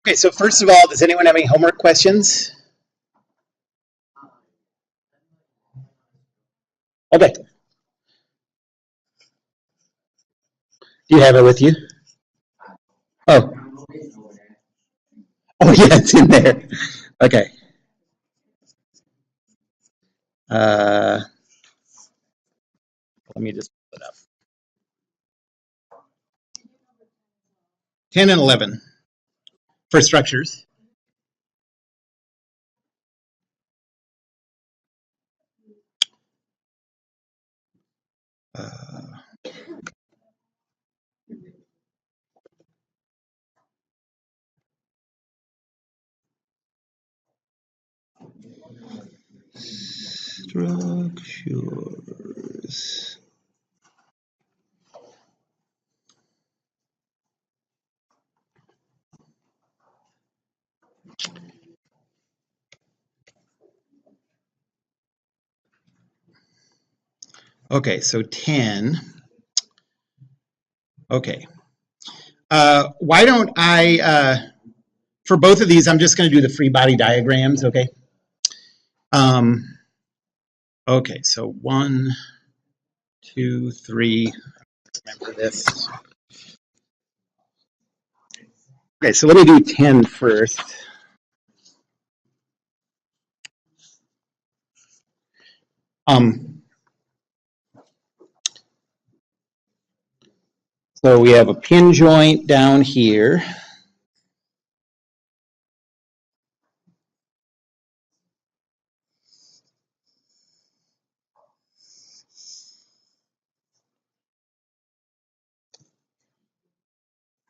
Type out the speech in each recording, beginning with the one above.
Okay, so first of all, does anyone have any homework questions? Okay. Do you have it with you? Oh. Oh, yeah, it's in there. Okay. Uh, Let me just pull it up. 10 and 11 for structures. Uh, Structures. Okay, so 10. Okay. Why don't for both of these, I'm just going to do the free body diagrams, okay? Okay, so 1, 2, 3. Remember this. Okay, so let me do 10 first. So we have a pin joint down here.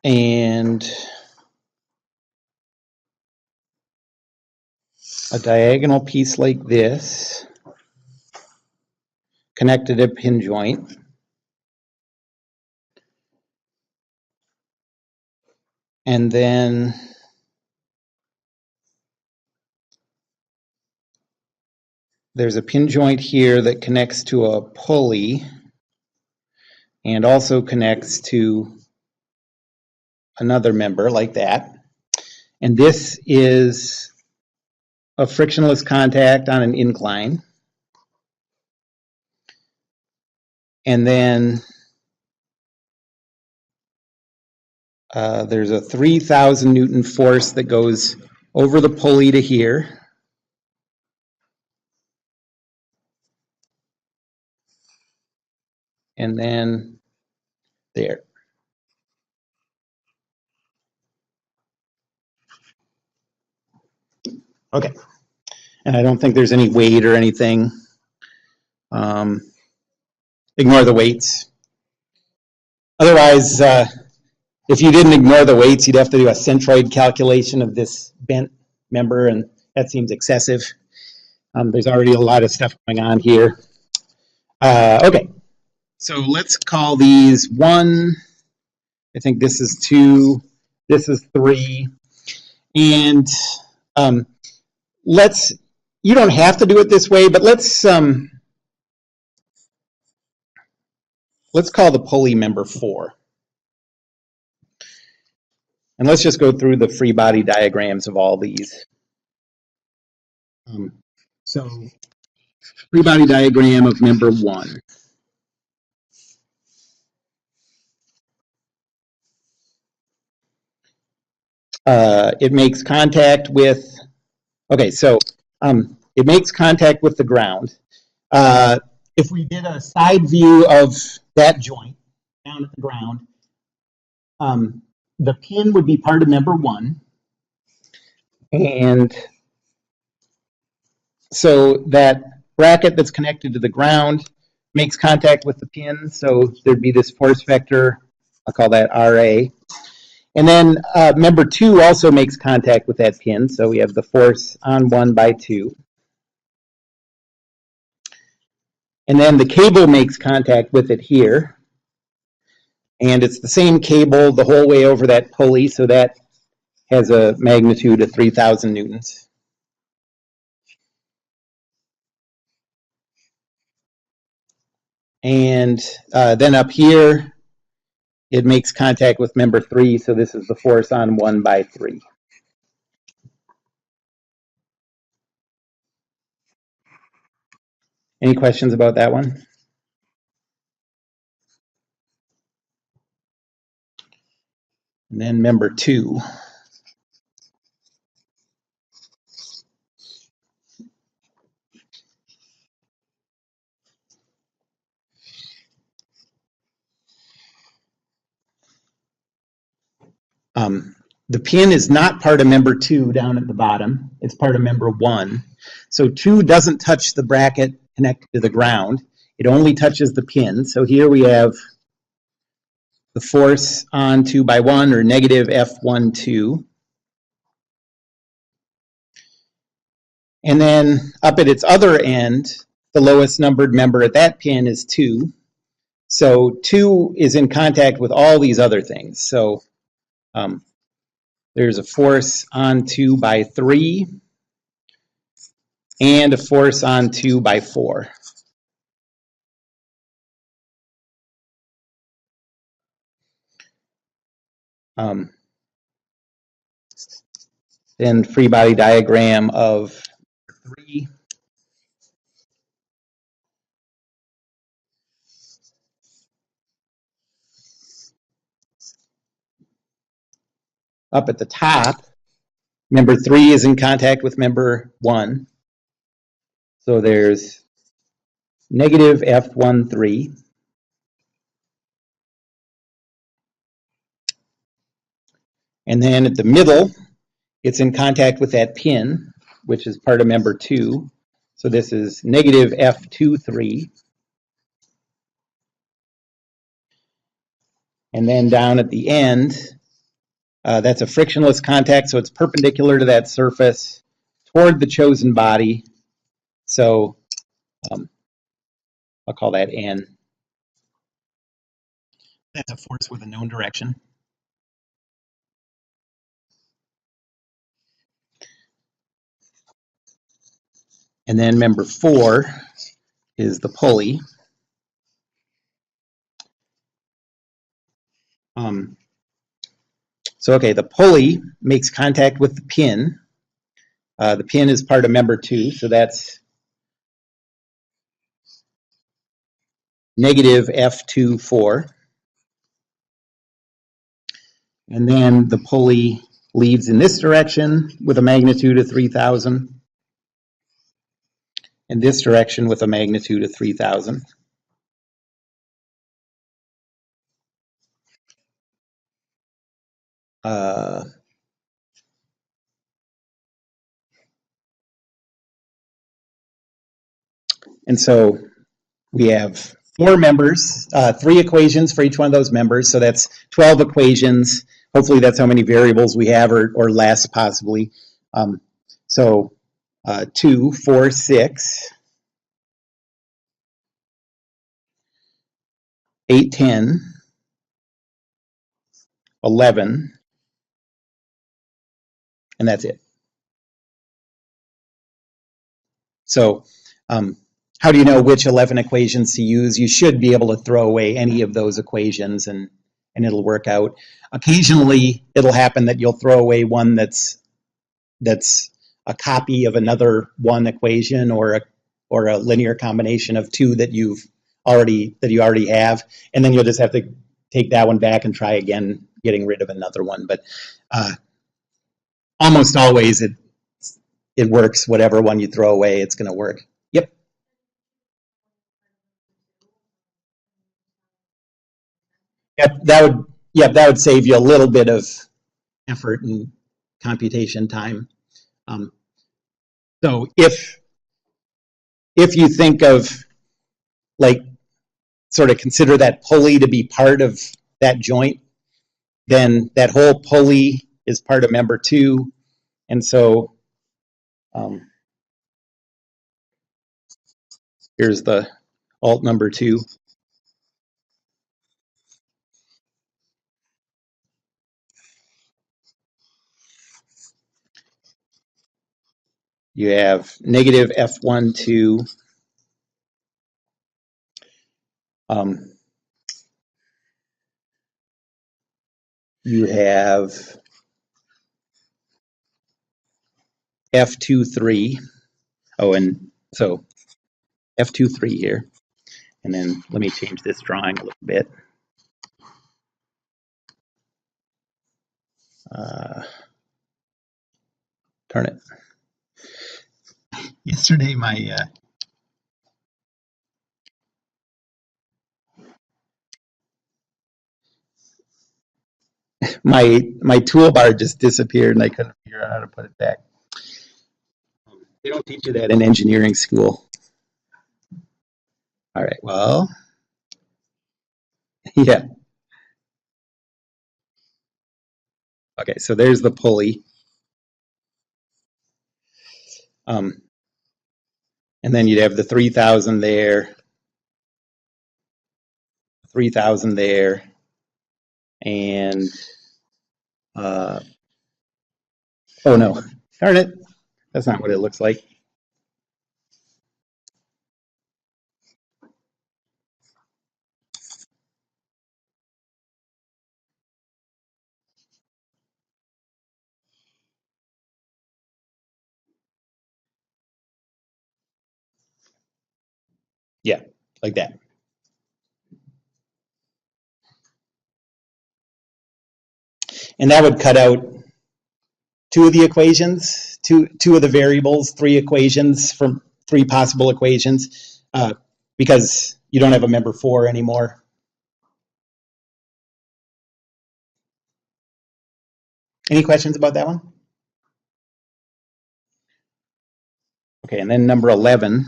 And a diagonal piece like this connected to a pin joint. And then there's a pin joint here that connects to a pulley and also connects to another member like that. And this is a frictionless contact on an incline. And then there's a 3,000 Newton force that goes over the pulley to here. And then there. Okay. And I don't think there's any weight or anything. Ignore the weights. Otherwise, if you didn't ignore the weights, you'd have to do a centroid calculation of this bent member, and that seems excessive. There's already a lot of stuff going on here. Okay, so let's call these 1. I think this is 2. This is 3. And you don't have to do it this way, but let's call the pulley member 4. And let's just go through the free body diagrams of all these. So, free body diagram of member 1. It makes contact with, okay, so it makes contact with the ground. If we did a side view of that joint down at the ground, the pin would be part of member 1. And so that bracket that's connected to the ground makes contact with the pin. So there'd be this force vector, I'll call that RA. And then member 2 also makes contact with that pin. So we have the force on 1 by 2. And then the cable makes contact with it here. And it's the same cable the whole way over that pulley, so that has a magnitude of 3,000 newtons. And then up here, it makes contact with member 3, so this is the force on 1 by 3. Any questions about that one? And then member 2. The pin is not part of member 2 down at the bottom. It's part of member 1. So 2 doesn't touch the bracket connected to the ground. It only touches the pin. So here we have the force on 2 by 1, or negative F12. And then up at its other end, the lowest numbered member at that pin is 2. So 2 is in contact with all these other things. So there's a force on 2 by 3 and a force on 2 by 4. Then free body diagram of 3. Up at the top, member 3 is in contact with member 1. So there's negative F13. And then at the middle, it's in contact with that pin, which is part of member 2. So this is negative F23. And then down at the end, that's a frictionless contact, so it's perpendicular to that surface toward the chosen body. So I'll call that N. That's a force with a known direction. And then member 4 is the pulley. So okay, the pulley makes contact with the pin. The pin is part of member 2, so that's negative F24. And then the pulley leads in this direction with a magnitude of 3,000. In this direction with a magnitude of 3,000. And so we have 4 members, 3 equations for each one of those members. So that's 12 equations. Hopefully that's how many variables we have, or less possibly. So 2, 4, 6, 8, 10, 11, and that's it. So how do you know which 11 equations to use? You should be able to throw away any of those equations and it'll work out. Occasionally, it'll happen that you'll throw away one that's a copy of another one equation, or a linear combination of 2 that you already have, and then you'll just have to take that one back and try again, getting rid of another one. But almost always it works. Whatever one you throw away, it's going to work. Yep. That would save you a little bit of effort and computation time. So if you think of, like, sort of consider that pulley to be part of that joint, then that whole pulley is part of member 2. And so here's the alt number 2. You have negative F12. You have F23. Oh, and so F23 here. And then let me change this drawing a little bit. Turn it. Yesterday, my toolbar just disappeared and I couldn't figure out how to put it back. They don't teach you that in engineering school. All right, well, yeah. Okay, so there's the pulley. And then you'd have the 3,000 there, 3,000 there, and oh no, darn it, that's not what it looks like. Yeah, like that. And that would cut out two of the equations, two of the variables, three equations from three possible equations, because you don't have a member 4 anymore. Any questions about that one? Okay, and then number 11.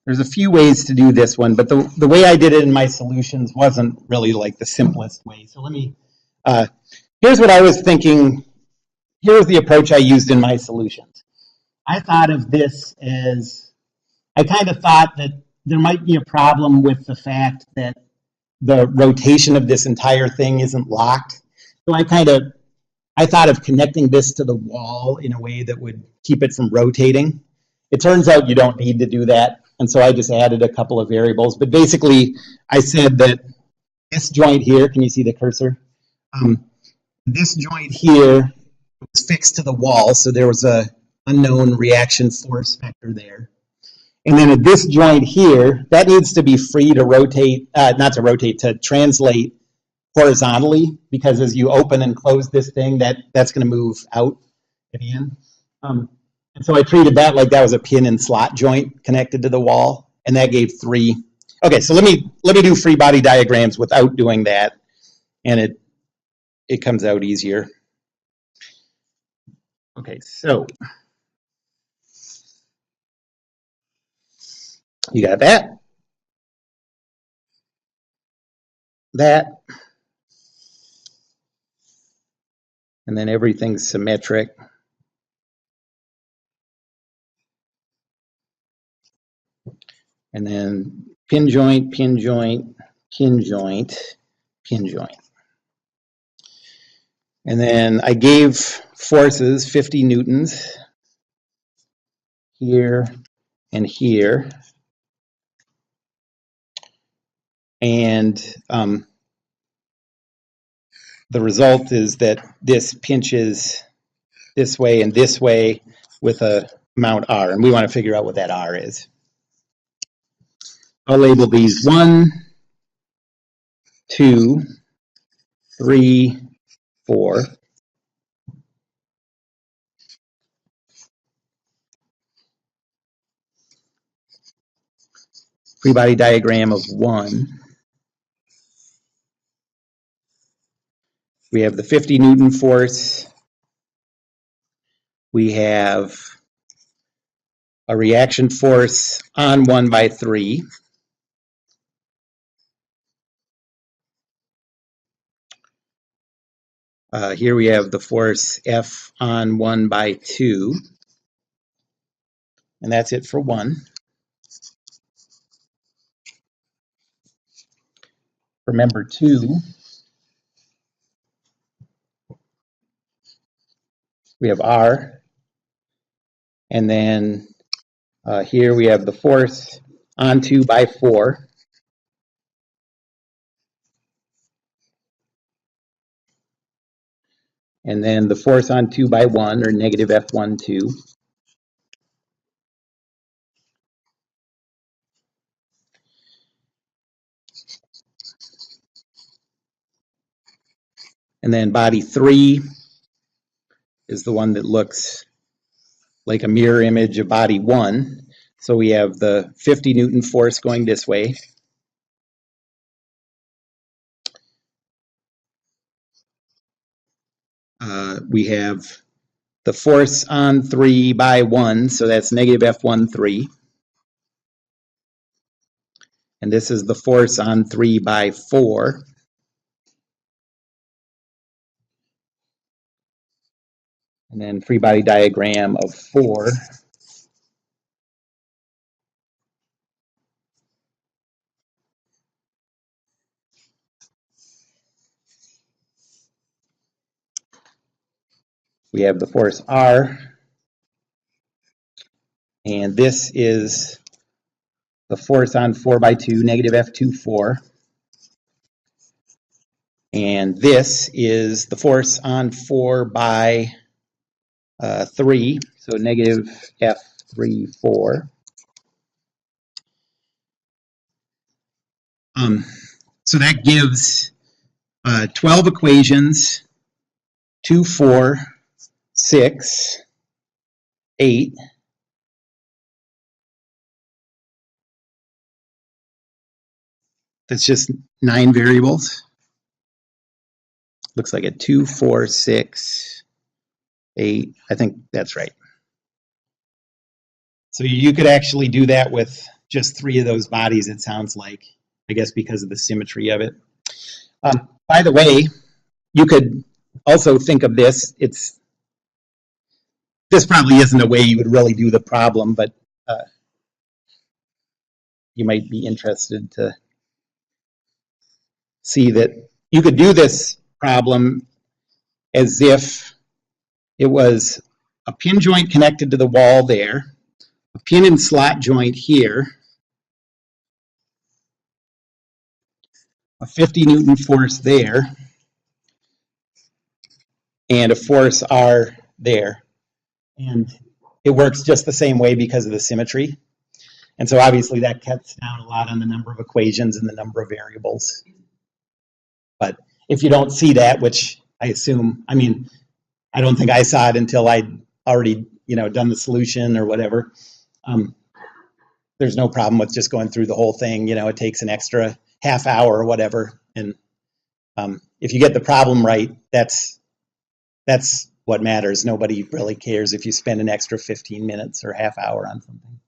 There's a few ways to do this one, but the way I did it in my solutions wasn't really like the simplest way. So let me, here's what I was thinking. Here's the approach I used in my solutions. I thought of this as, I kind of thought that there might be a problem with the fact that the rotation of this entire thing isn't locked. So I thought of connecting this to the wall in a way that would keep it from rotating. It turns out you don't need to do that. And so I just added a couple of variables. But basically, I said that this joint here, can you see the cursor? This joint here was fixed to the wall, so there was a unknown reaction force vector there. And then at this joint here, that needs to be free to rotate, not to rotate, to translate horizontally, because as you open and close this thing, that's going to move out at the end. And so I treated that like that was a pin and slot joint connected to the wall, and that gave 3. Okay, so let me do free body diagrams without doing that, and it comes out easier. Okay, so you got that, and then everything's symmetric. And then pin joint, pin joint, pin joint, pin joint. And then I gave forces 50 newtons here and here. And the result is that this pinches this way and this way with a amount R. And we want to figure out what that R is. I'll label these 1, 2, 3, 4. Free body diagram of 1. We have the 50 Newton force. We have a reaction force on 1 by 3. Here we have the force F on 1 by 2. And that's it for 1. Remember 2. We have R. And then here we have the force on 2 by 4. And then the force on 2 by 1, or negative F12. And then body 3 is the one that looks like a mirror image of body 1. So we have the 50 Newton force going this way. We have the force on 3 by 1, so that's negative F13. And this is the force on 3 by 4. And then free body diagram of 4. We have the force R. And this is the force on 4 by 2, negative F24. And this is the force on 4 by 3, so negative F34. So that gives 12 equations, 2, 4, 6, 8. That's just 9 variables. Looks like a 2, 4, 6, 8. I think that's right. So you could actually do that with just 3 of those bodies, it sounds like, I guess because of the symmetry of it. By the way, you could also think of this. This probably isn't a way you would really do the problem, but you might be interested to see that you could do this problem as if it was a pin joint connected to the wall there, a pin and slot joint here, a 50 Newton force there, and a force R there. And it works just the same way because of the symmetry. And so obviously that cuts down a lot on the number of equations and the number of variables. But if you don't see that, which I assume, I mean, I don't think I saw it until I'd already, done the solution or whatever. There's no problem with just going through the whole thing. It takes an extra half hour or whatever. And if you get the problem right, that's what matters. Nobody really cares if you spend an extra 15 minutes or half hour on something.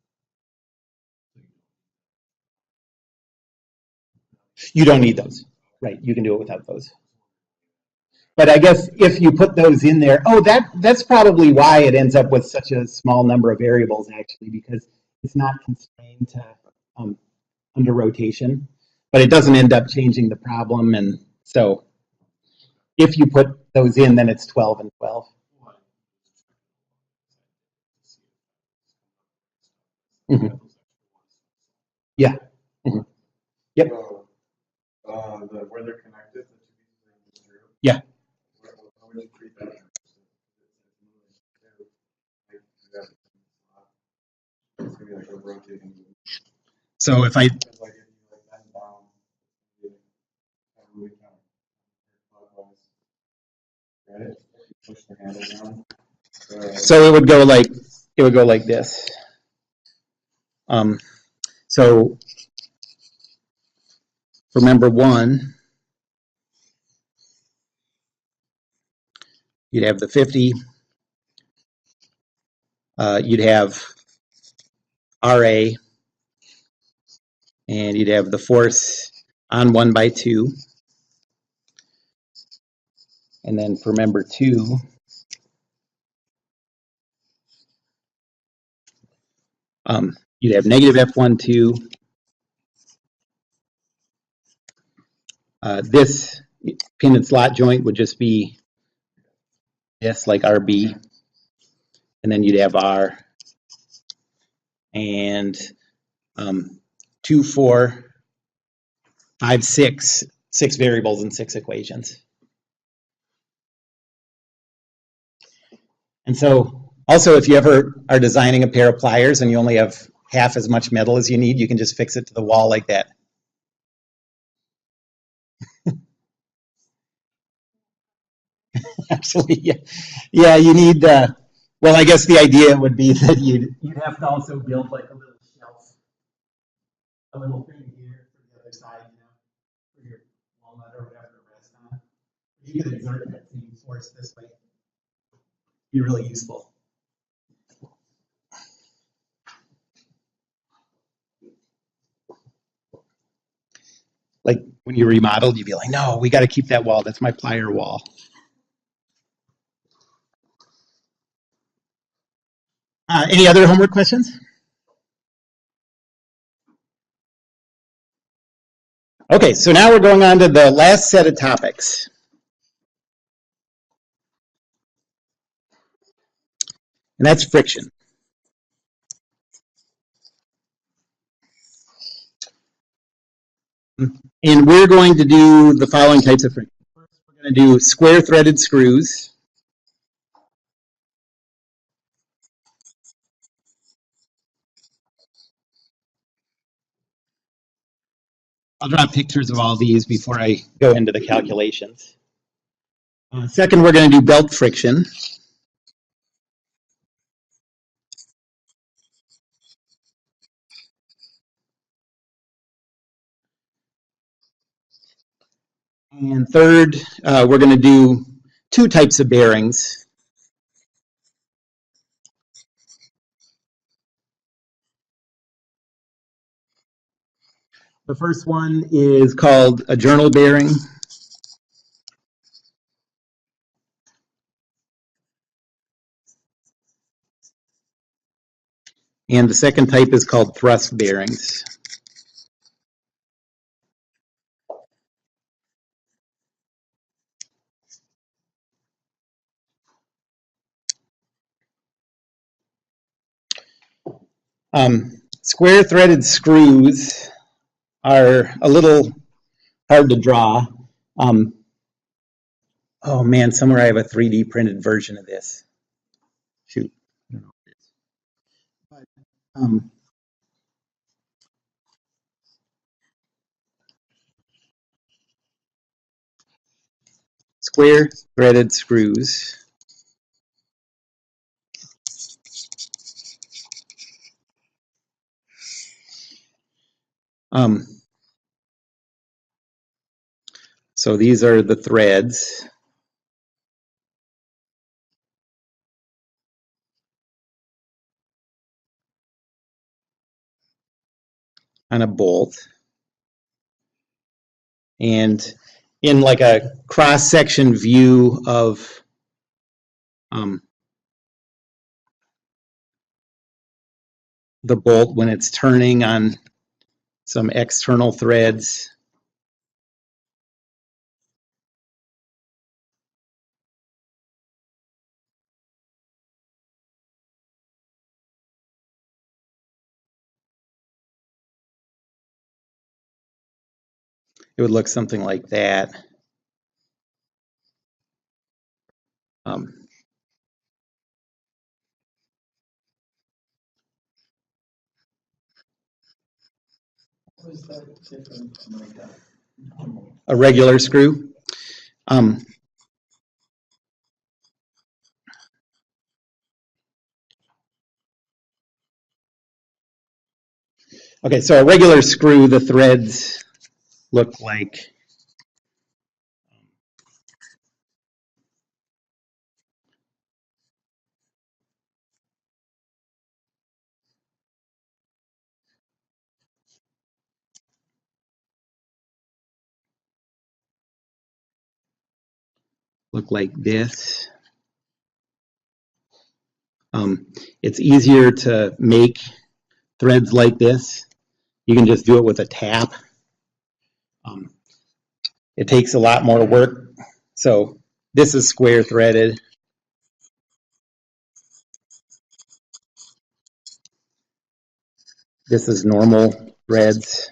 You don't need those, right? You can do it without those. But I guess if you put those in there, that's probably why it ends up with such a small number of variables, actually, because it's not constrained to under rotation, but it doesn't end up changing the problem. And so if you put those in, then it's 12 and 12. Mm-hmm. Yeah. Mm-hmm. Yep. So, where they're connected, the two pieces are through. Yeah. How would you treat that? It's gonna be like a rotating. So if I Like if you like bend down, really counterclockwise, right? Push the handle down. So it would go like this. So for member 1, you'd have the 50. You'd have RA, and you'd have the force on 1 by 2. And then for member 2, you'd have negative F12. This pin and slot joint would just be this, like RB. And then you'd have R. And 2, 4, 5, 6 variables and 6 equations. And so also, if you ever are designing a pair of pliers and you only have half as much metal as you need, you can just fix it to the wall like that. Actually, yeah, yeah. You need. Well, I guess the idea would be that you'd have to also build like a little shelf, a little thing here for the other side, for your walnut or whatever to rest on. You could exert that same force this way. Be really useful. Like when you remodeled, you'd be like, no, we got to keep that wall. That's my plier wall. Any other homework questions? Okay, so now we're going on to the last set of topics. And that's friction. And we're going to do the following types of friction. First, we're going to do square threaded screws. I'll draw pictures of all these before I go into the calculations. Second, we're going to do belt friction. And third, we're going to do two types of bearings. The first one is called a journal bearing. And the second type is called thrust bearings. Square threaded screws are a little hard to draw. Oh man, somewhere I have a 3D printed version of this. Shoot. I don't know what it is. But, square threaded screws. So these are the threads. On a bolt. And in like a cross-section view of the bolt when it's turning on some external threads, it would look something like that. A regular screw. Okay, so a regular screw, the threads look like this. It's easier to make threads like this. You can just do it with a tap. It takes a lot more work. So this is square threaded. This is normal threads.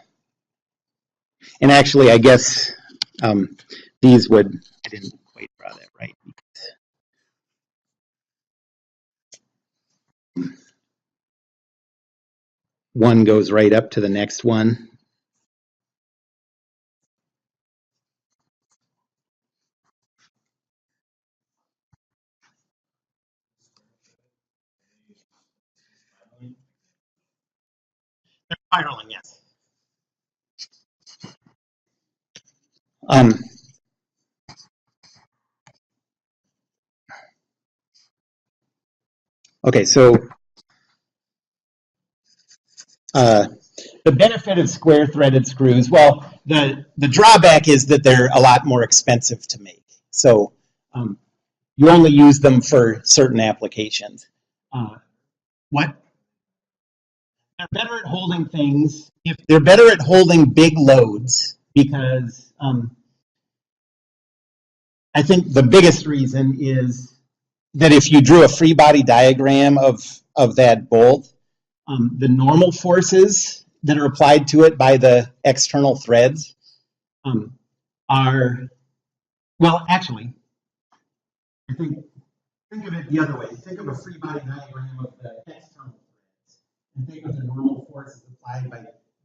And actually, I guess these would, I didn't quite draw that right. One goes right up to the next one. Spiraling, yes. Okay, so the benefit of square threaded screws, well, the drawback is that they're a lot more expensive to make. So you only use them for certain applications. What? They're better at holding things. If they're better at holding big loads, because I think the biggest reason is that if you drew a free body diagram of that bolt, the normal forces that are applied to it by the external threads are, well, actually, I think of it the other way. Think of a free body diagram of the external threads, and think of the normal forces applied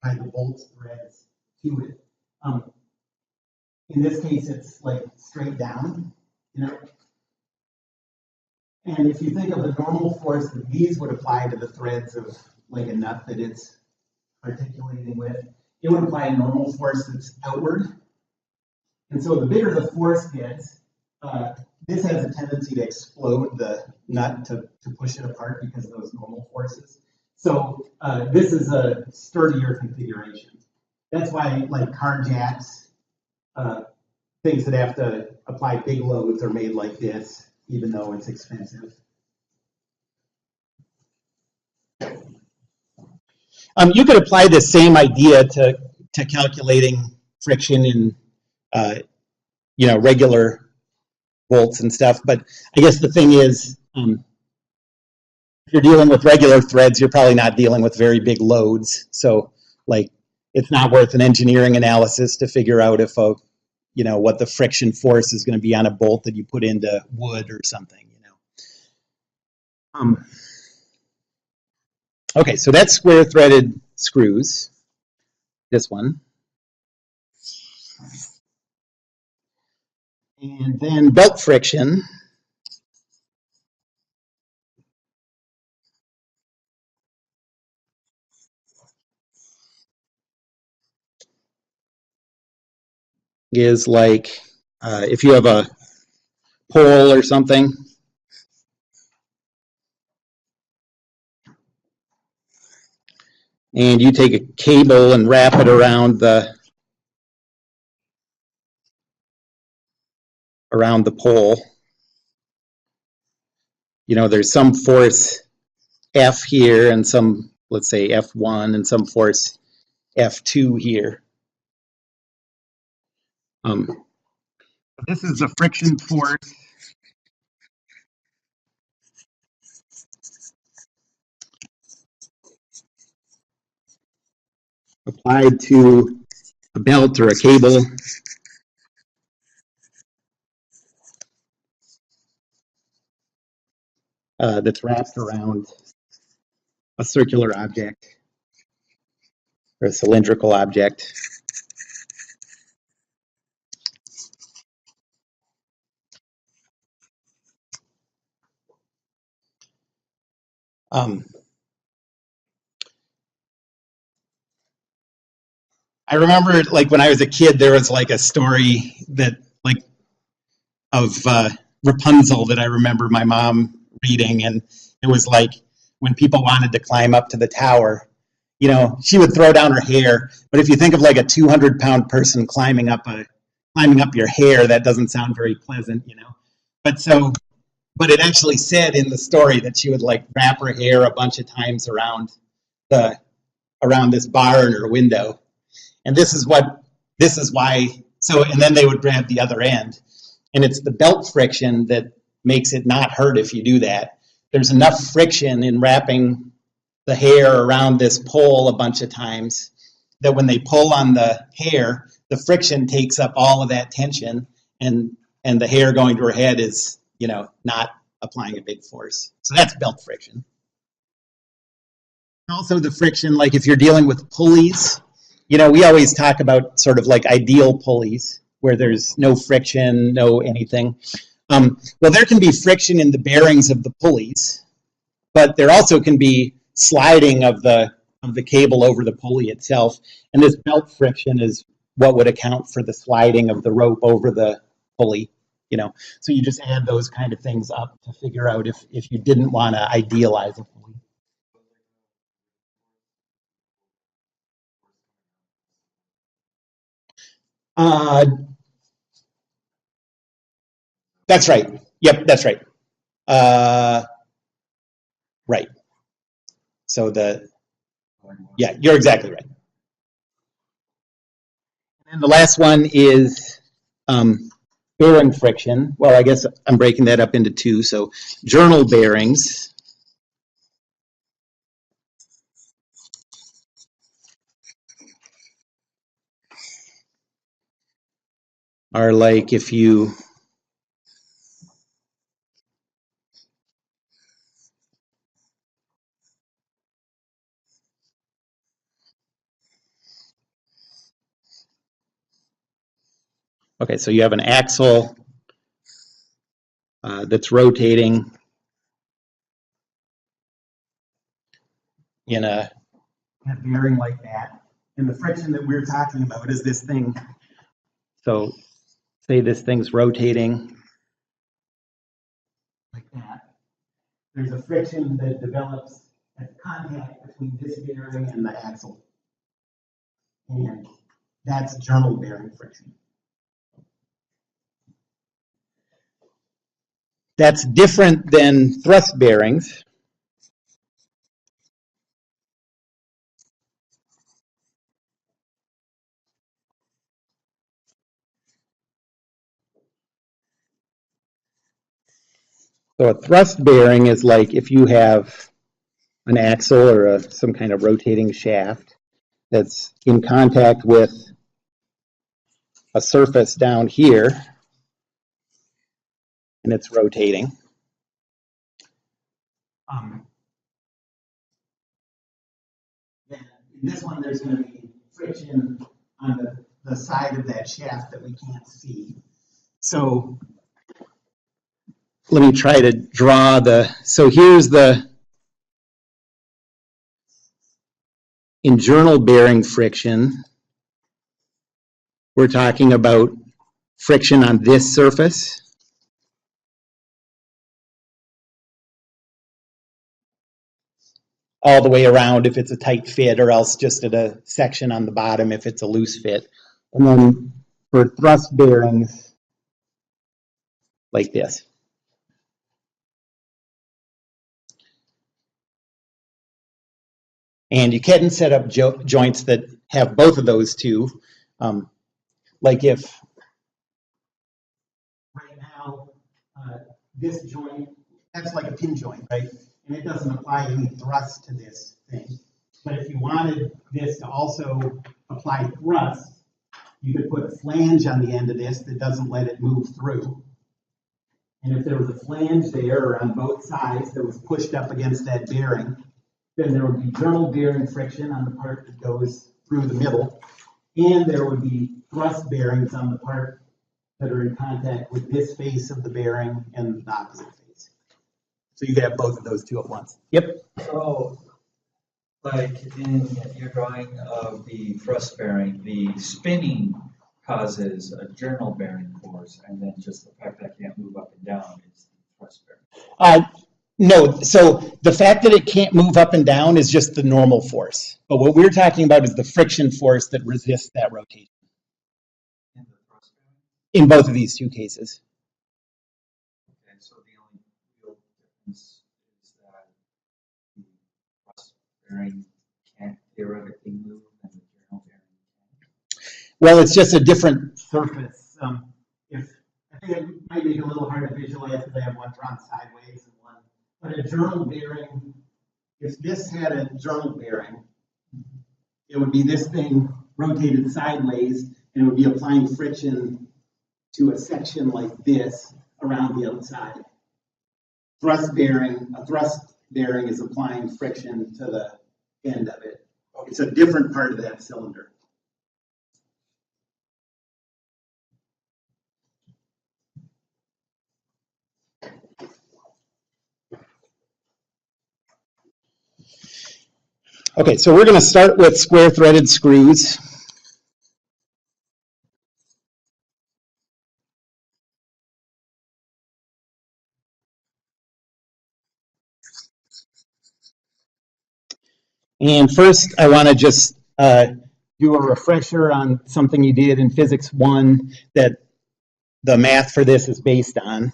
by the bolt threads to it. In this case, it's like straight down, you know. And if you think of the normal force that these would apply to the threads of like a nut that it's articulating with, it would apply a normal force that's outward. And so the bigger the force gets, this has a tendency to explode the nut to push it apart because of those normal forces. So this is a sturdier configuration. That's why like car jacks, things that have to apply big loads are made like this, even though it's expensive. You could apply the same idea to calculating friction in regular bolts and stuff, but I guess the thing is, if you're dealing with regular threads, you're probably not dealing with very big loads. So like it's not worth an engineering analysis to figure out if what the friction force is going to be on a bolt that you put into wood or something, Okay, so that's square threaded screws, this one. And then belt friction. Is like if you have a pole or something, and you take a cable and wrap it around the pole. There's some force F here and some, let's say F1, and some force F2 here. This is a friction force applied to a belt or a cable that's wrapped around a circular object or a cylindrical object. I remember, like when I was a kid, there was like a story that, like, of Rapunzel that I remember my mom reading, and it was like when people wanted to climb up to the tower, she would throw down her hair. But if you think of like a 200-pound person climbing up your hair, that doesn't sound very pleasant, But it actually said in the story that she would like wrap her hair a bunch of times around this bar in her window. And this is why, and then they would grab the other end. And it's the belt friction that makes it not hurt if you do that. There's enough friction in wrapping the hair around this pole a bunch of times that when they pull on the hair, the friction takes up all of that tension, and the hair going to her head is, not applying a big force. So that's belt friction. Also the friction, like if you're dealing with pulleys, we always talk about sort of like ideal pulleys where there's no friction, no anything. Well, there can be friction in the bearings of the pulleys, but there also can be sliding of the of the cable over the pulley itself. And this belt friction is what would account for the sliding of the rope over the pulley, you know. So you just add those kind of things up to figure out if you didn't want to idealize a pulley. That's right. Yep, that's right. Right. So yeah, you're exactly right. And the last one is bearing friction. Well, I guess I'm breaking that up into two. So journal bearings are like if you okay, so you have an axle that's rotating in a bearing like that. And the friction that we're talking about is this thing. So say this thing's rotating like that. There's a friction that develops at contact between this bearing and the axle. And that's journal bearing friction. That's different than thrust bearings. So a thrust bearing is like if you have an axle or some kind of rotating shaft that's in contact with a surface down here and it's rotating. Then in this one, there's going to be friction on the side of that shaft that we can't see. So let me try to draw so here's in journal bearing friction, we're talking about friction on this surface. All the way around if it's a tight fit, or else just at a section on the bottom if it's a loose fit. And then for thrust bearings, like this. And you can set up joints that have both of those too. Like if right now, this joint, that's like a pin joint, right? And it doesn't apply any thrust to this thing. But if you wanted this to also apply thrust, you could put a flange on the end of this that doesn't let it move through. And if there was a flange there or on both sides that was pushed up against that bearing, then there would be journal bearing friction on the part that goes through the middle, and there would be thrust bearings on the part that are in contact with this face of the bearing and the opposite face. So you could have both of those two at once. Yep. So, like in your drawing of the thrust bearing, the spinning causes a journal bearing force, and then just the fact that I can't move up and down is the thrust bearing. No, so the fact that it can't move up and down is just the normal force. But what we're talking about is the friction force that resists that rotation. In the thrust bearing? In both of these two cases. Okay, so the only real difference is that the thrust bearing can't theoretically move and the journal bearing can. Well, it's just a different surface. I think it might make it a little hard to visualize because I have one drawn sideways and one. But a journal bearing, if this had a journal bearing, it would be this thing rotated sideways and it would be applying friction to a section like this around the outside. A thrust bearing is applying friction to the end of it. It's a different part of that cylinder. Okay, so we're going to start with square threaded screws. And first, I want to just do a refresher on something you did in Physics 1 that the math for this is based on.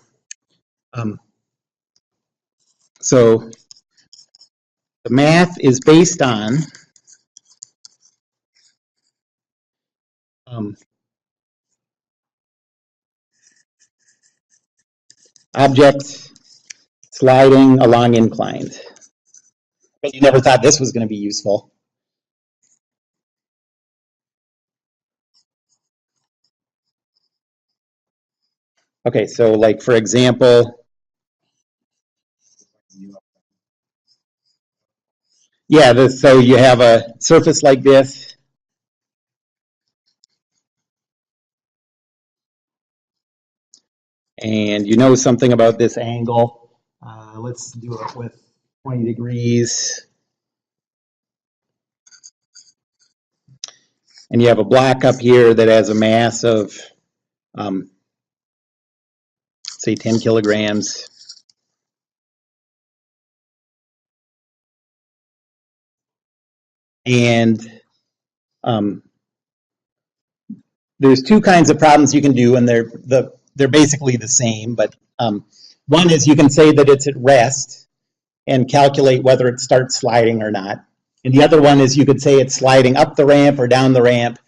So the math is based on objects sliding along inclines. But you never thought this was going to be useful. Okay, so like for example, yeah, so you have a surface like this. And you know something about this angle. Let's do it with 20 degrees. And you have a block up here that has a mass of, say, 10 kilograms. And there's two kinds of problems you can do, and they're basically the same. But one is you can say that it's at rest and calculate whether it starts sliding or not. And the other one is you could say it's sliding up the ramp or down the ramp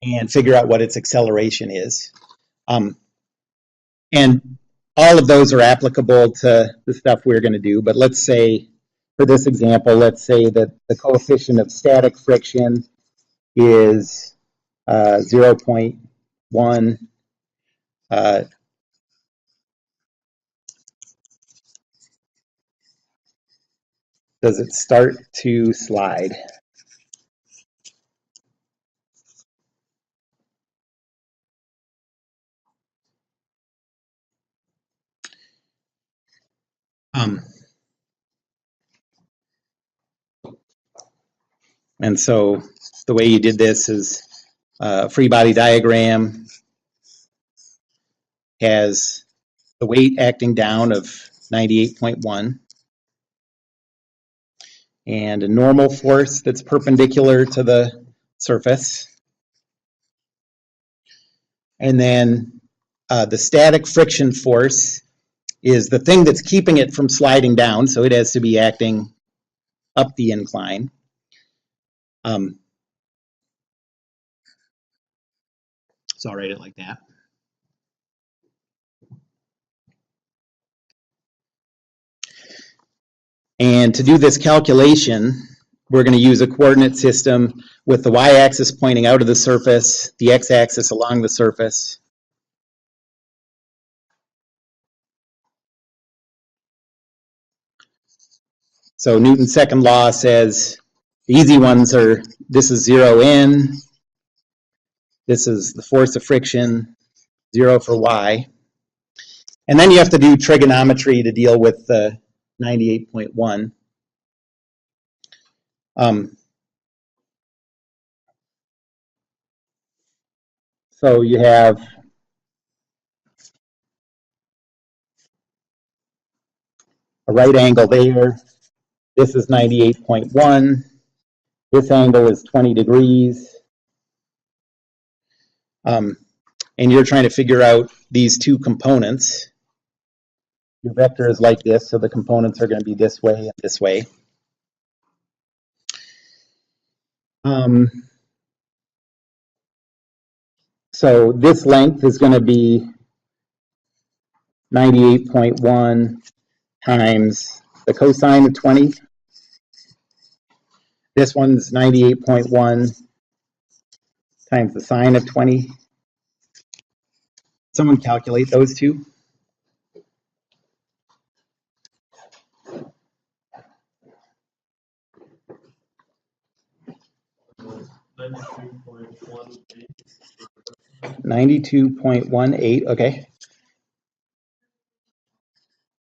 and figure out what its acceleration is. And all of those are applicable to the stuff we're going to do. But let's say, for this example, let's say that the coefficient of static friction is 0.1. Does it start to slide? And so the way you did this is a free body diagram has the weight acting down of 98.1 and a normal force that's perpendicular to the surface. And then the static friction force is the thing that's keeping it from sliding down, so it has to be acting up the incline. So I'll write it like that. And to do this calculation, we're going to use a coordinate system with the y-axis pointing out of the surface, the x-axis along the surface. So Newton's second law says the easy ones are, this is 0 in, this is the force of friction, 0 for y. And then you have to do trigonometry to deal with the 98.1. So you have a right angle there. This is 98.1. This angle is 20 degrees. And you're trying to figure out these two components. Your vector is like this, so the components are going to be this way and this way. So this length is going to be 98.1 times the cosine of 20. This one's 98.1 times the sine of 20. Someone calculate those two. $92.18, okay.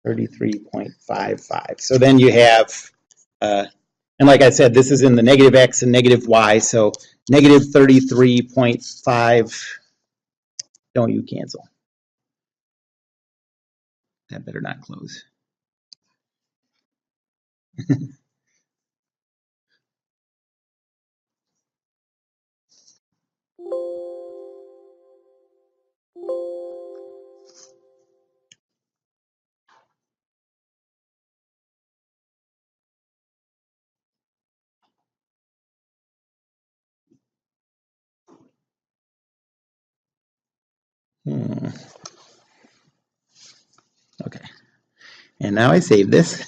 33.55. So then you have And like I said, this is in the negative x and negative y, so negative 33.5, don't you cancel. That better not close. Okay, and now I save this.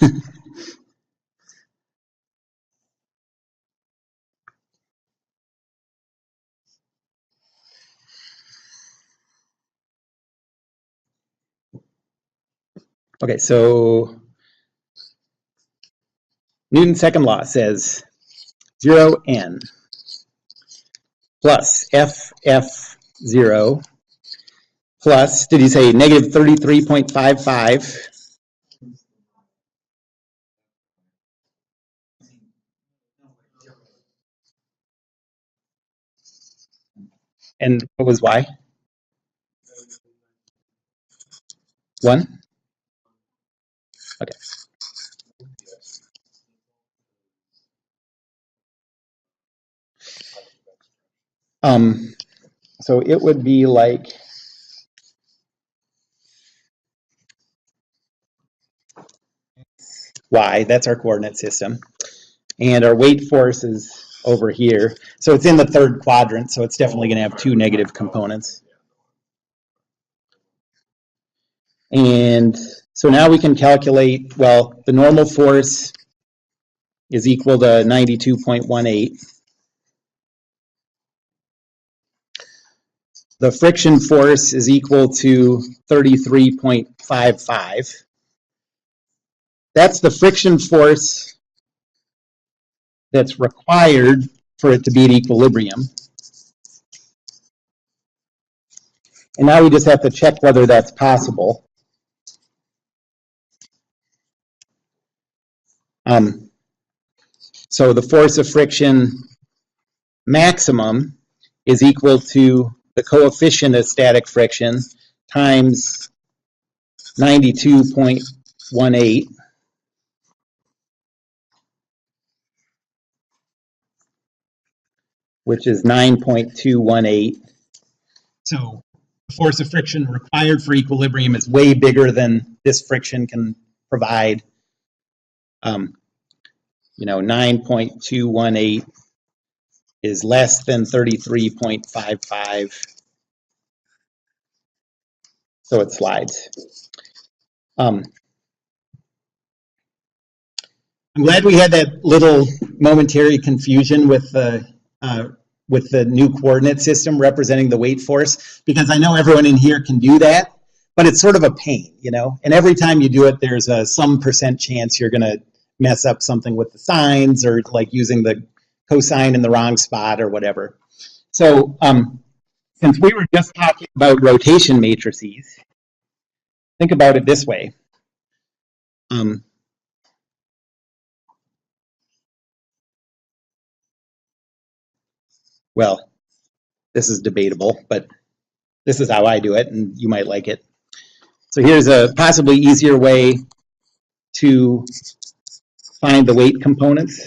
Okay, so Newton's second law says 0n plus ff0 plus, did he say negative 33.55? And what was y? 1? Okay. So it would be like y, that's our coordinate system. And our weight force is over here. So it's in the third quadrant, so it's definitely going to have 2 negative components. And so now we can calculate, well, the normal force is equal to 92.18. The friction force is equal to 33.55. That's the friction force that's required for it to be at equilibrium. And now we just have to check whether that's possible. So the force of friction maximum is equal to the coefficient of static friction times 92.18. Which is 9.218. So the force of friction required for equilibrium is way bigger than this friction can provide. 9.218 is less than 33.55. So it slides. I'm glad we had that little momentary confusion with the new coordinate system representing the weight force, because I know everyone in here can do that, but it's sort of a pain, and every time you do it, there's some percent chance you're going to mess up something with the signs, or like using the cosine in the wrong spot or whatever. So since we were just talking about rotation matrices, think about it this way. Well, this is debatable, but this is how I do it, and you might like it. So here's a possibly easier way to find the weight components.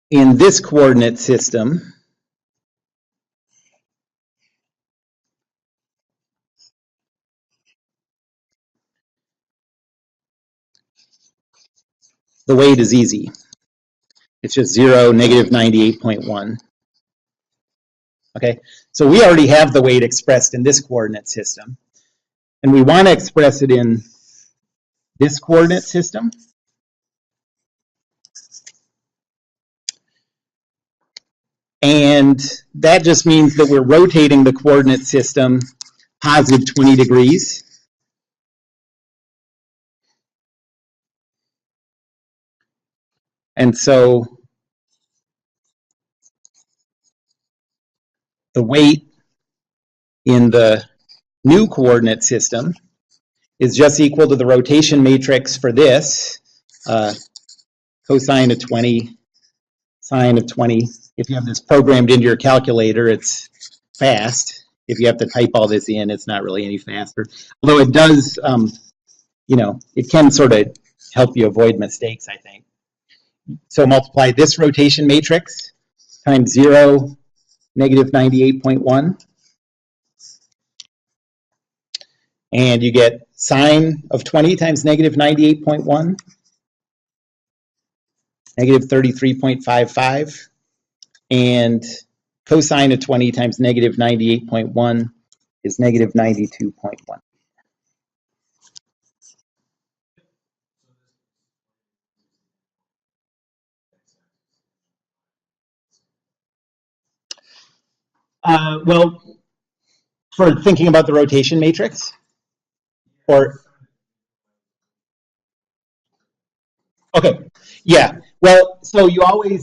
In this coordinate system, the weight is easy. It's just 0, negative 98.1. Okay, so we already have the weight expressed in this coordinate system, and we want to express it in this coordinate system. And that just means that we're rotating the coordinate system positive 20 degrees. And so the weight in the new coordinate system is just equal to the rotation matrix for this, cosine of 20, sine of 20. If you have this programmed into your calculator, it's fast. If you have to type all this in, it's not really any faster. Although it does, it can sort of help you avoid mistakes, I think. So multiply this rotation matrix times 0, negative 98.1. And you get sine of 20 times negative 98.1, negative 33.55. And cosine of 20 times negative 98.1 is negative 92.1. Well, for thinking about the rotation matrix, or okay, yeah. Well, so to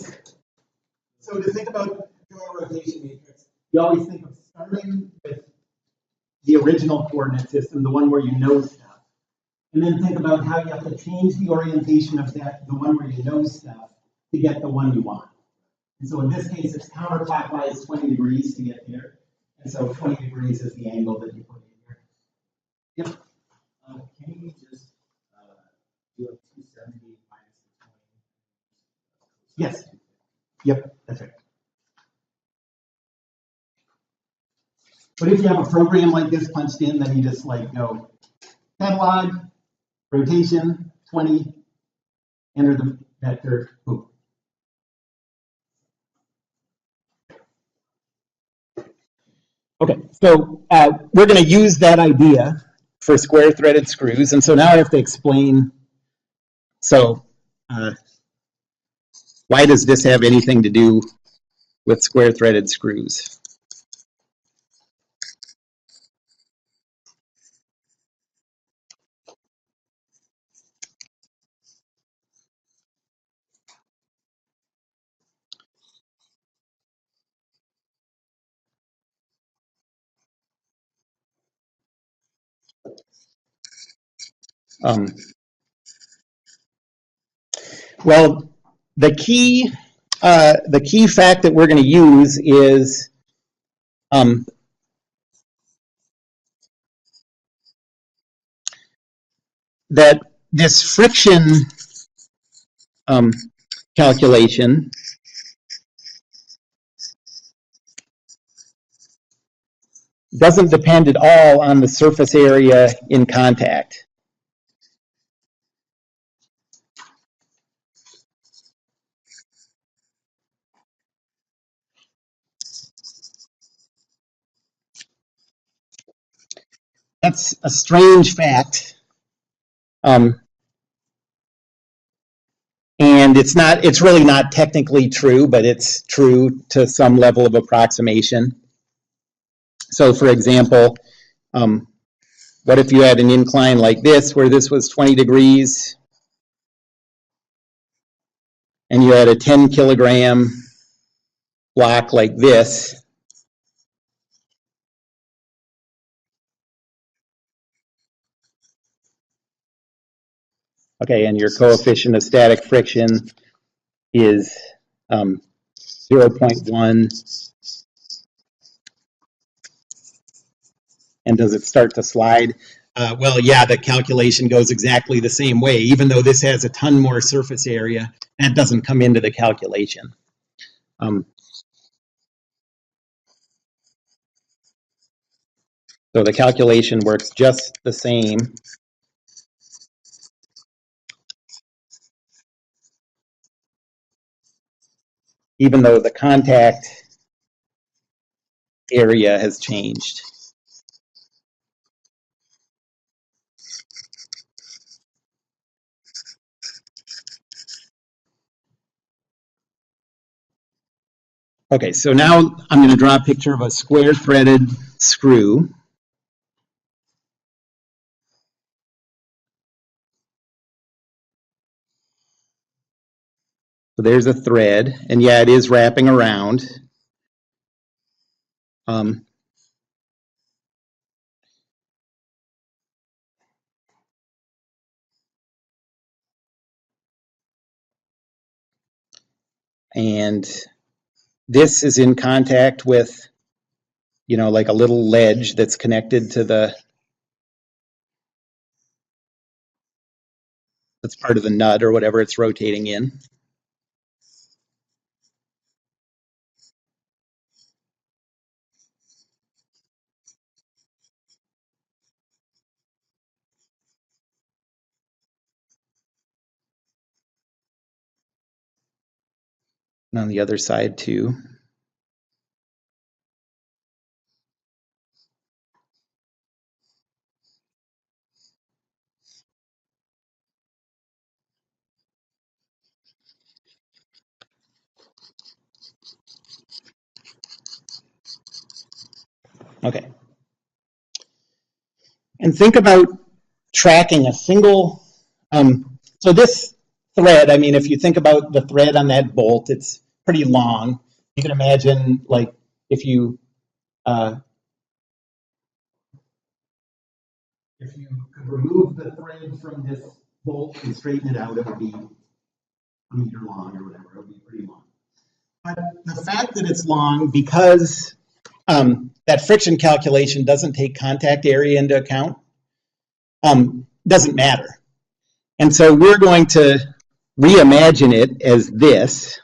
think about doing a rotation matrix, you always think of starting with the original coordinate system, the one where you know stuff, and then think about how you have to change the orientation of that, the one where you know stuff, to get the one you want. And so in this case, it's counterclockwise 20 degrees to get there. And so 20 degrees is the angle that you put in here. Yep. Can you just do a 270 minus the 20? Yes. Yep, that's right. But if you have a program like this punched in, then you just go catalog, rotation, 20, enter the vector, boom. Okay, so we're going to use that idea for square threaded screws. And so now I have to explain, why does this have anything to do with square threaded screws? Well, the key fact that we're going to use is that this friction calculation doesn't depend at all on the surface area in contact. That's a strange fact. And it's really not technically true, but it's true to some level of approximation. So for example, what if you had an incline like this, where this was 20 degrees, and you had a 10 kilogram block like this? Okay, and your coefficient of static friction is 0.1. And does it start to slide? Well, yeah, the calculation goes exactly the same way. Even though this has a ton more surface area, that doesn't come into the calculation. So the calculation works just the same. Even though the contact area has changed. Okay, so now I'm going to draw a picture of a square threaded screw. there's a thread, and yeah, it is wrapping around. And this is in contact with, you know, like a little ledge that's connected to that's part of the nut or whatever it's rotating in. And on the other side too. Okay. And think about tracking a single, so this thread, I mean, if you think about the thread on that bolt, it's pretty long. You can imagine, like, if you could remove the thread from this bolt and straighten it out, it would be a meter long or whatever. It would be pretty long. But the fact that it's long, because that friction calculation doesn't take contact area into account, doesn't matter. And so we're going to reimagine it as this.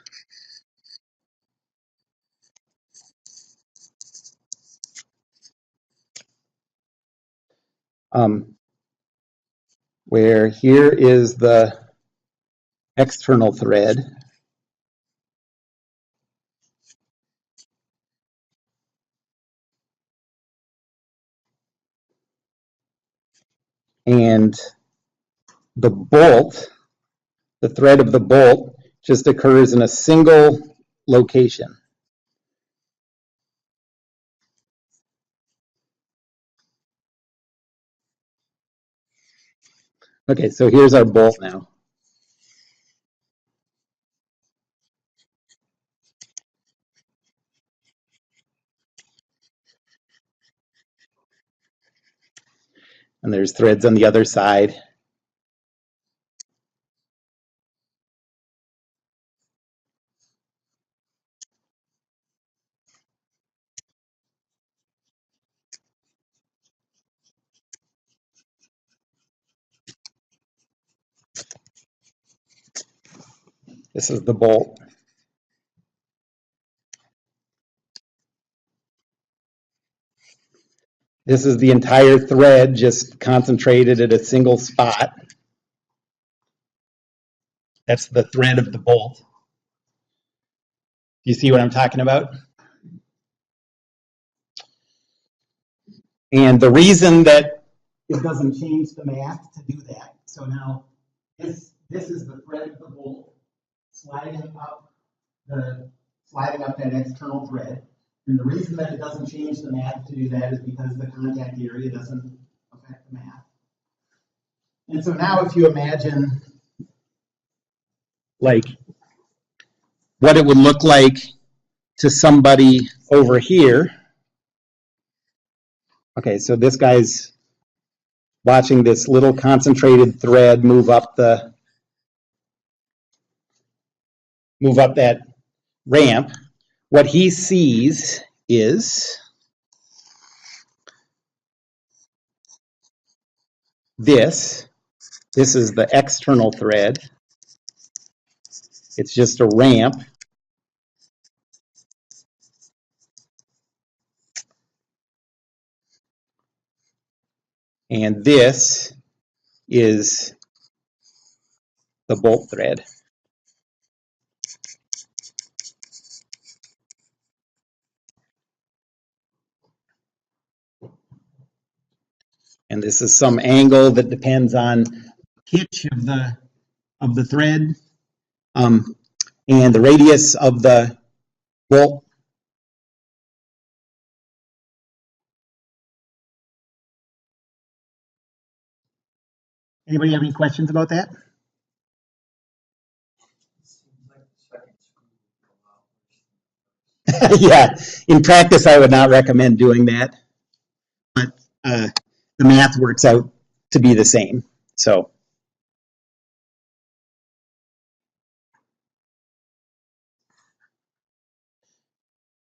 Where here is the external thread. And the bolt, the thread of the bolt, just occurs in a single location. Okay, so here's our bolt now. And there's threads on the other side. This is the bolt. This is the entire thread just concentrated at a single spot. That's the thread of the bolt. Do you see what I'm talking about? And the reason that it doesn't change the math to do that. So now this is the thread of the bolt sliding up that external thread. And the reason that it doesn't change the math to do that is because the contact area doesn't affect the math. And so now if you imagine like what it would look like to somebody over here. Okay, so this guy's watching this little concentrated thread move up that ramp. What he sees is this. This is the external thread. It's just a ramp. And this is the bolt thread. And this is some angle that depends on pitch of the thread and the radius of the bolt. Anybody have any questions about that? Seems like the Yeah, in practice, I would not recommend doing that. But the math works out to be the same. So,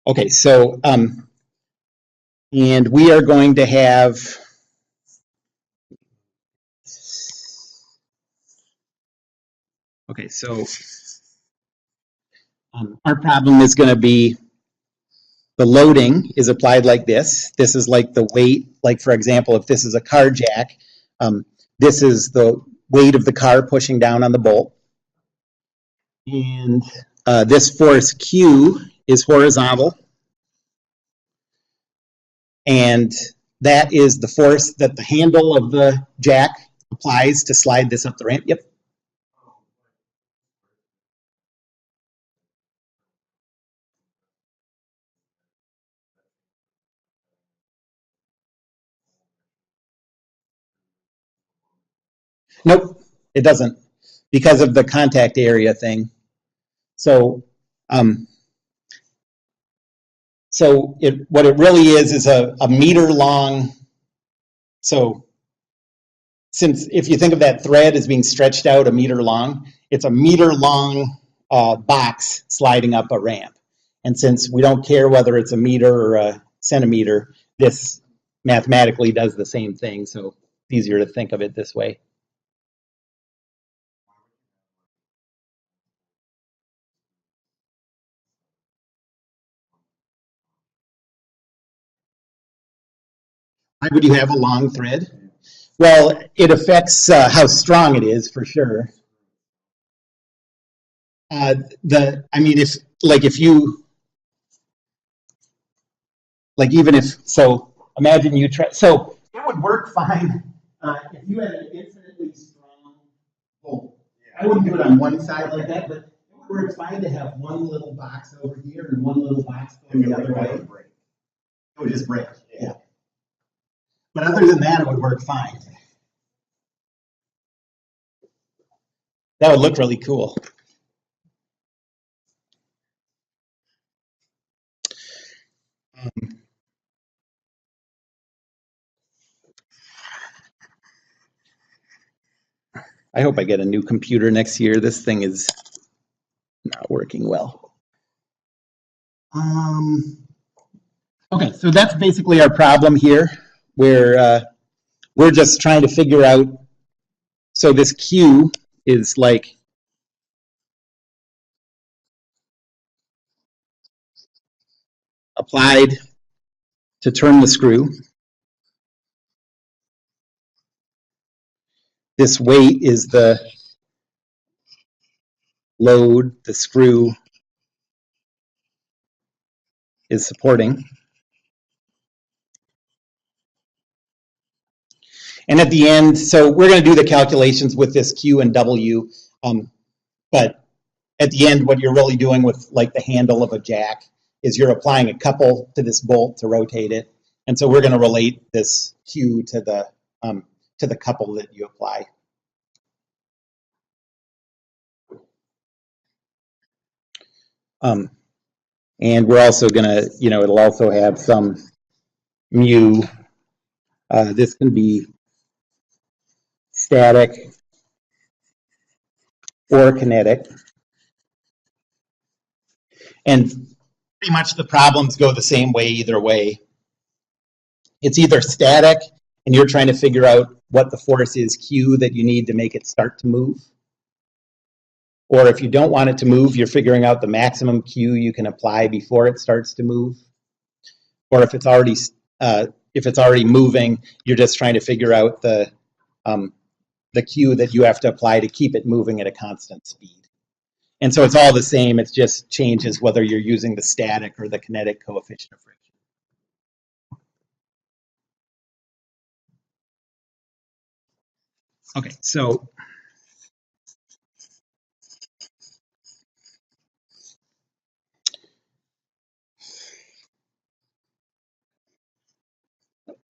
okay, so, and we are going to have, okay, so our problem is going to be the loading is applied like this. This is like the weight, like for example, if this is a car jack, this is the weight of the car pushing down on the bolt. And this force Q is horizontal. And that is the force that the handle of the jack applies to slide this up the ramp. Yep. Nope, it doesn't, because of the contact area thing. So, what it really is a meter long. So, since if you think of that thread as being stretched out a meter long, it's a meter long box sliding up a ramp. And since we don't care whether it's a meter or a centimeter, this mathematically does the same thing. So it's easier to think of it this way. Why would you have a long thread? Well, it affects how strong it is for sure. I mean, if you, like even if, so imagine you try, so it would work fine if you had an infinitely strong bolt. I wouldn't do it on one side like that, but it would work fine to have one little box over here and one little box going the other way. It would just break, yeah. But other than that, it would work fine. That would look really cool. I hope I get a new computer next year. This thing is not working well. Okay, so that's basically our problem here, where we're just trying to figure out, so this Q is like applied to turn the screw. This weight is the load the screw is supporting. And at the end, so we're going to do the calculations with this Q and W, but at the end, what you're really doing with like the handle of a jack is you're applying a couple to this bolt to rotate it. And so we're going to relate this Q to the couple that you apply. And we're also going to, it'll also have some mu. This can be static or kinetic. And pretty much the problems go the same way either way. It's either static and you're trying to figure out what the force is Q that you need to make it start to move. Or if you don't want it to move, you're figuring out the maximum Q you can apply before it starts to move. Or if it's already moving, you're just trying to figure out the Q that you have to apply to keep it moving at a constant speed. And so it's all the same, it just changes whether you're using the static or the kinetic coefficient of friction. Okay, so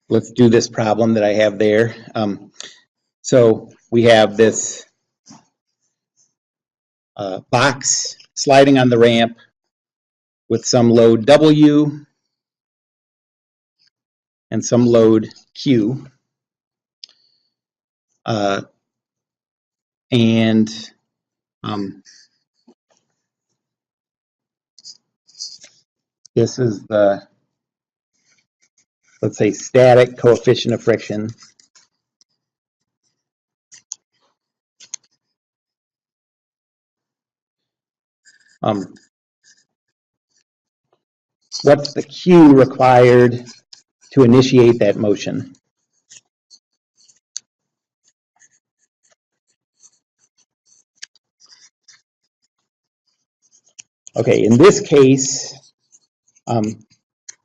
let's do this problem that I have there. So we have this box sliding on the ramp. with some load W and some load Q. And this is the, let's say, static coefficient of friction. What's the Q required to initiate that motion? Okay, in this case,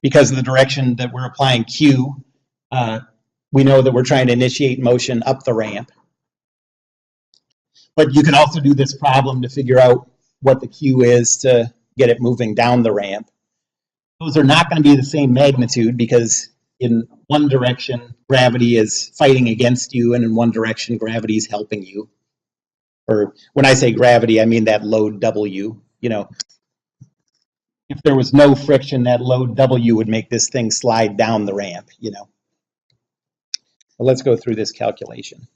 because of the direction that we're applying Q, we know that we're trying to initiate motion up the ramp. But you can also do this problem to figure out what the Q is to get it moving down the ramp. Those are not going to be the same magnitude because in one direction, gravity is fighting against you, and in one direction, gravity is helping you. Or when I say gravity, I mean that load W. You know, if there was no friction, that load W would make this thing slide down the ramp, you know. But let's go through this calculation.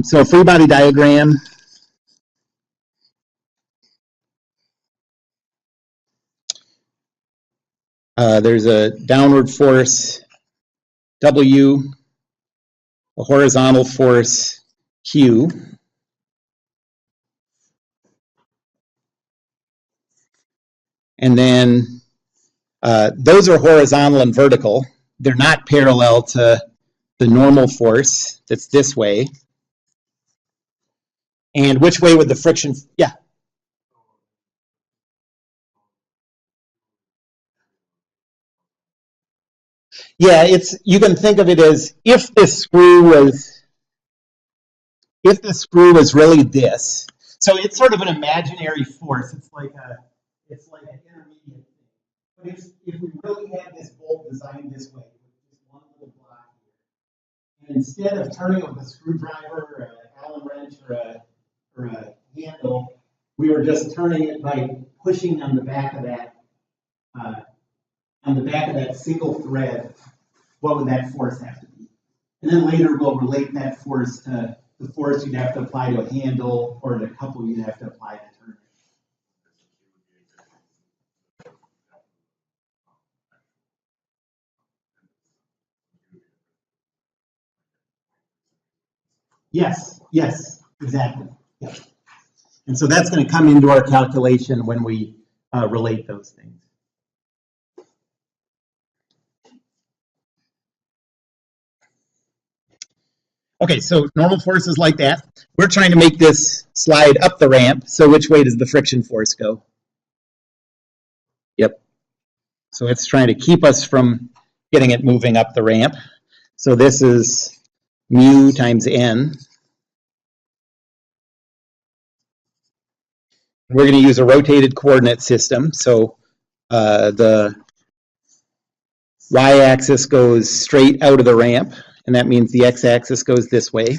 So a free body diagram. There's a downward force W, a horizontal force Q, and then those are horizontal and vertical. They're not parallel to the normal force that's this way. And which way would the friction, yeah. Yeah, it's, you can think of it as if this screw was really this. So it's sort of an imaginary force. It's like an intermediate thing. But if we really had this bolt designed this way, with just one little block here, and instead of turning with a screwdriver or an Allen wrench or a handle, we were just turning it by pushing on the back of that single thread, what would that force have to be? And then later we'll relate that force to the force you'd have to apply to a handle or the couple you'd have to apply to turn it. Yes, exactly. Yeah. And so that's going to come into our calculation when we relate those things. Okay, so normal force is like that. We're trying to make this slide up the ramp. So which way does the friction force go? Yep. So it's trying to keep us from getting it moving up the ramp. So this is mu times n. We're going to use a rotated coordinate system. So the y-axis goes straight out of the ramp, and that means the x-axis goes this way.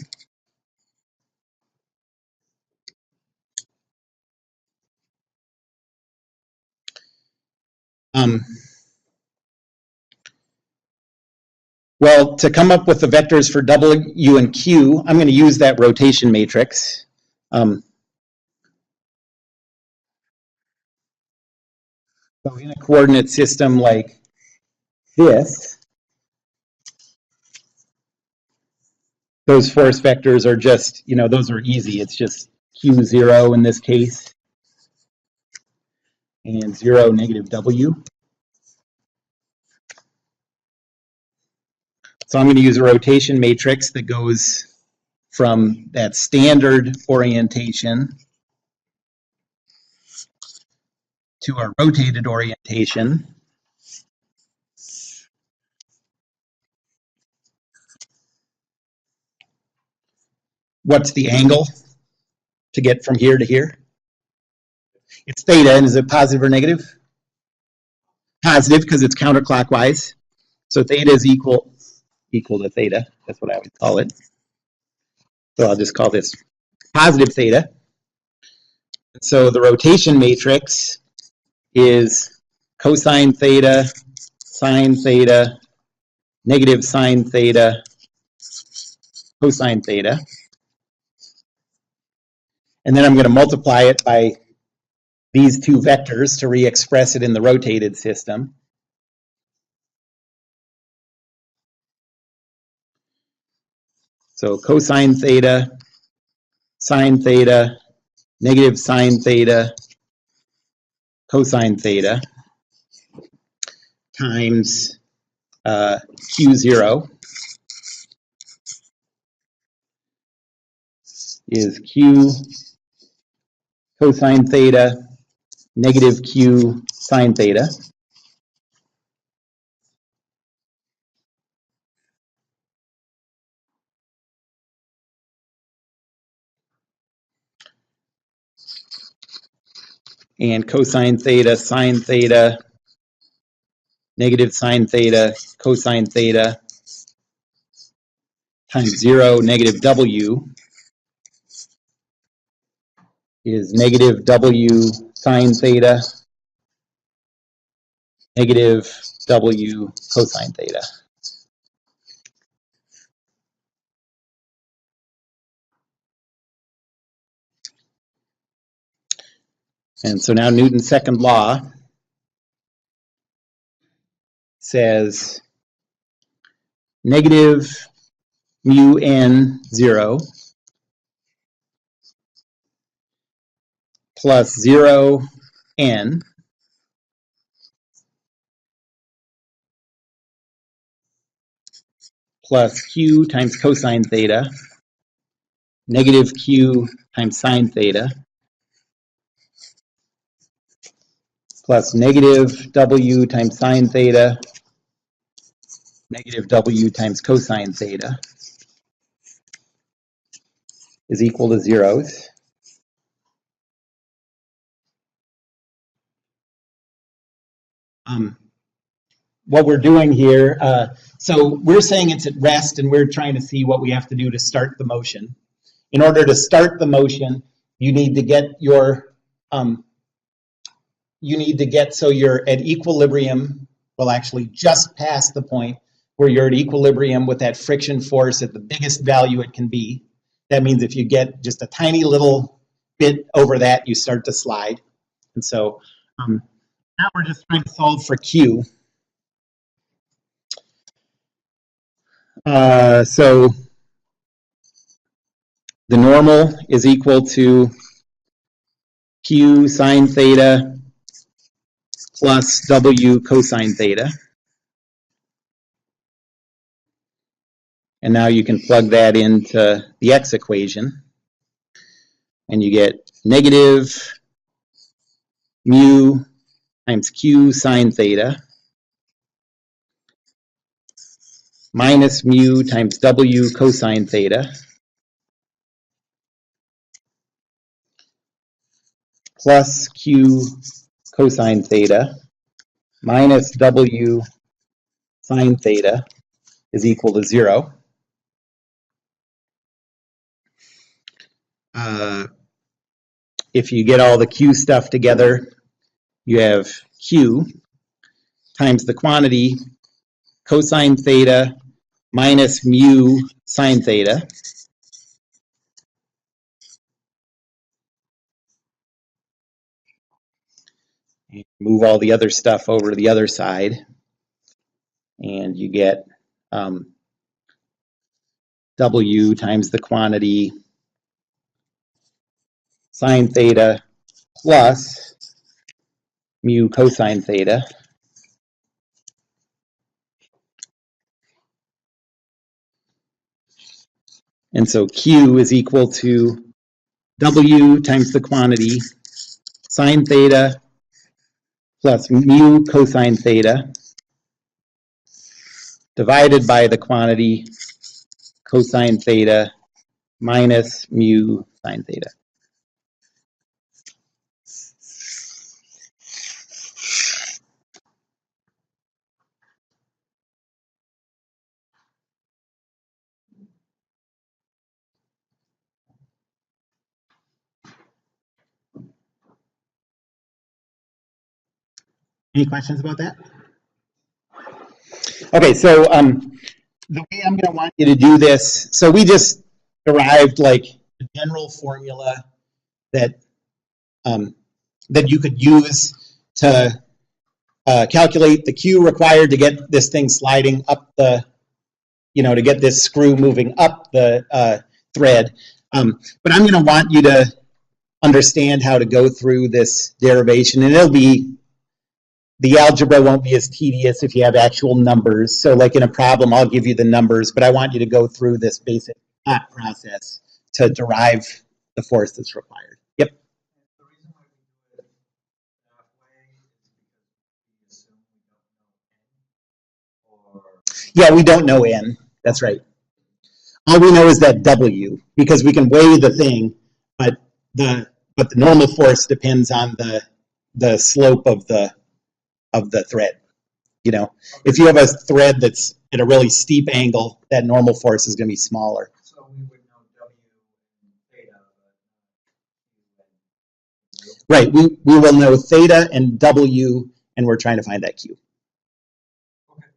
Well, to come up with the vectors for W and Q, I'm going to use that rotation matrix. So in a coordinate system like this, those force vectors are just, you know, those are easy. It's just Q0 in this case, and 0, negative W. So I'm going to use a rotation matrix that goes from that standard orientation to a rotated orientation. What's the angle to get from here to here? It's theta, and is it positive or negative? Positive, because it's counterclockwise. So theta is equal to theta. That's what I would call it. So I'll just call this positive theta. So the rotation matrix is cosine theta, sine theta, negative sine theta, cosine theta. And then I'm going to multiply it by these two vectors to re-express it in the rotated system. So cosine theta, sine theta, negative sine theta, cosine theta times Q0 is Q cosine theta negative Q sine theta. And cosine theta sine theta negative sine theta cosine theta times 0 negative W is negative W sine theta negative W cosine theta. And so now Newton's second law says negative mu n 0 plus 0 n plus q times cosine theta negative q times sine theta plus negative w times sine theta negative w times cosine theta is equal to zeros. What we're doing here, so we're saying it's at rest and we're trying to see what we have to do to start the motion. In order to start the motion, you need to get your, so you're at equilibrium, well actually just past the point where you're at equilibrium with that friction force at the biggest value it can be. That means if you get just a tiny little bit over that, you start to slide. And so now we're just trying to solve for Q. So the normal is equal to Q sine theta plus W cosine theta. And now you can plug that into the X equation. And you get negative mu times Q sine theta minus mu times W cosine theta plus Q cosine theta minus W sine theta is equal to 0. If you get all the Q stuff together, you have Q times the quantity cosine theta minus mu sine theta. Move all the other stuff over to the other side, and you get W times the quantity sine theta plus mu cosine theta. And so Q is equal to W times the quantity sine theta plus mu cosine theta divided by the quantity cosine theta minus mu sine theta. Any questions about that? Okay, so the way I'm going to want you to do this, so we just derived like a general formula that that you could use to calculate the Q required to get this thing sliding up the, to get this screw moving up the thread. But I'm going to want you to understand how to go through this derivation, and the algebra won't be as tedious if you have actual numbers. So like in a problem, I'll give you the numbers, but I want you to go through this basic thought process to derive the force that's required. Yep. The reason why we do it that way is because we assume we don't know n, or Yeah, we don't know n. That's right. All we know is that W, because we can weigh the thing, but the normal force depends on the slope of the thread. If you have a thread that's at a really steep angle, that normal force is going to be smaller. so we would know W and theta, but Right. We will know theta and W, and we're trying to find that Q. okay.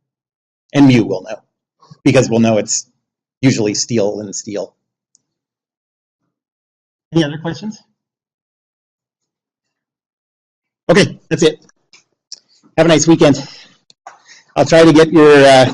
And mu we'll know, because we'll know it's usually steel and steel. Any other questions? Okay, that's it. Have a nice weekend. I'll try to get your